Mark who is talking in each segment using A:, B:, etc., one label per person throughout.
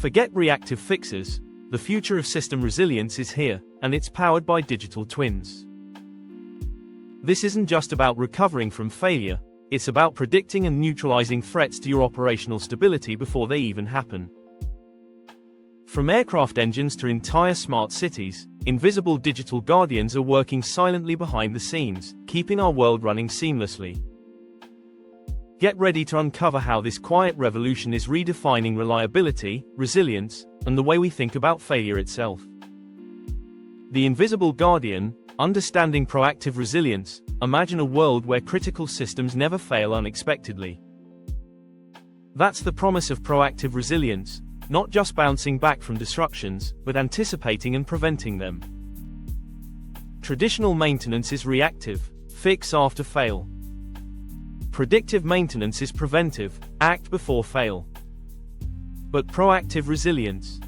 A: Forget reactive fixes. The future of system resilience is here, and it's powered by digital twins. This isn't just about recovering from failure, it's about predicting and neutralizing threats to your operational stability before they even happen. From aircraft engines to entire smart cities, invisible digital guardians are working silently behind the scenes, keeping our world running seamlessly. Get ready to uncover how this quiet revolution is redefining reliability, resilience, and the way we think about failure itself. The Invisible Guardian, understanding proactive resilience. Imagine a world where critical systems never fail unexpectedly. That's the promise of proactive resilience, not just bouncing back from disruptions, but anticipating and preventing them. Traditional maintenance is reactive, fix after fail. Predictive maintenance is preventive, act before fail. But proactive resilience,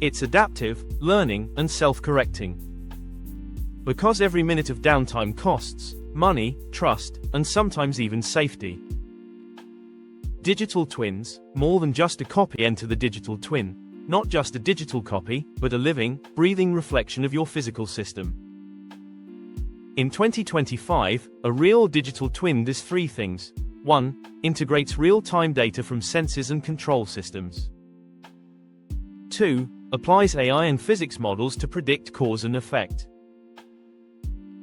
A: it's adaptive, learning, and self-correcting. Because every minute of downtime costs money, trust, and sometimes even safety. Digital twins, more than just a copy. Enter the digital twin. Not just a digital copy, but a living, breathing reflection of your physical system. In 2025, a real digital twin does three things. 1. Integrates real-time data from sensors and control systems. 2. Applies AI and physics models to predict cause and effect.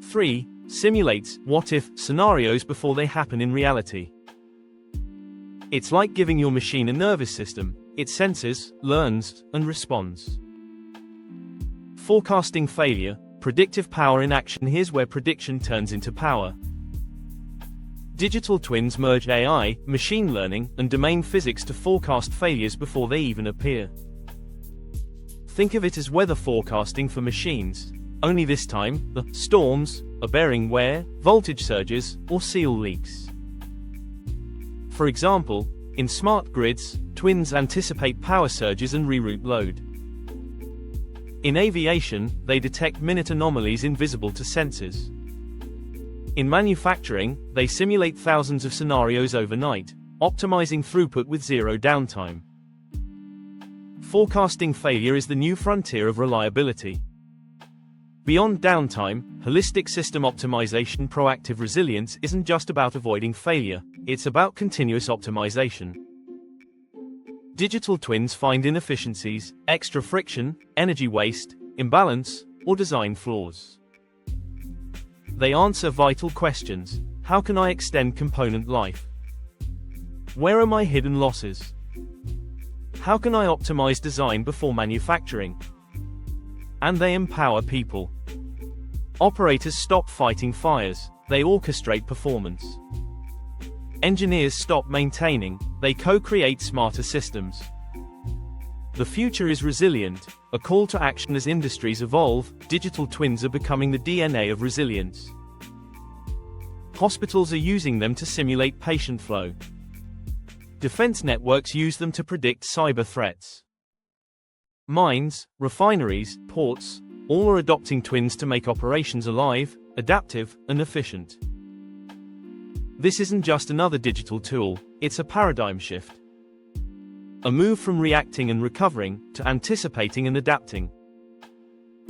A: 3. Simulates what-if scenarios before they happen in reality. It's like giving your machine a nervous system. It senses, learns, and responds. Forecasting failure, predictive power in action. Here's where prediction turns into power. Digital twins merge AI, machine learning, and domain physics to forecast failures before they even appear. Think of it as weather forecasting for machines. Only this time, the storms, a bearing wear, voltage surges, or seal leaks. For example, in smart grids, twins anticipate power surges and reroute load. In aviation, they detect minute anomalies invisible to sensors. In manufacturing, they simulate thousands of scenarios overnight, optimizing throughput with zero downtime. Forecasting failure is the new frontier of reliability. Beyond downtime, holistic system optimization. Proactive resilience isn't just about avoiding failure, it's about continuous optimization. Digital twins find inefficiencies, extra friction, energy waste, imbalance, or design flaws. They answer vital questions. How can I extend component life? Where are my hidden losses? How can I optimize design before manufacturing? And they empower people. Operators stop fighting fires, they orchestrate performance. Engineers stop maintaining, they co-create smarter systems. The future is resilient, a call to action as industries evolve. Digital twins are becoming the DNA of resilience. Hospitals are using them to simulate patient flow. Defense networks use them to predict cyber threats. Mines, refineries, ports, all are adopting twins to make operations alive, adaptive, and efficient. This isn't just another digital tool, it's a paradigm shift. A move from reacting and recovering, to anticipating and adapting.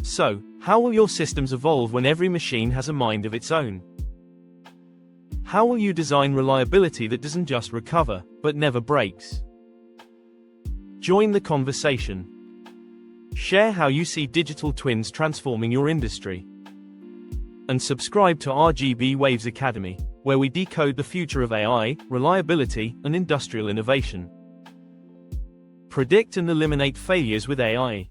A: So, how will your systems evolve when every machine has a mind of its own? How will you design reliability that doesn't just recover, but never breaks? Join the conversation. Share how you see digital twins transforming your industry. And subscribe to RGB Waves Academy, where we decode the future of AI, reliability, and industrial innovation. Predict and eliminate failures with AI.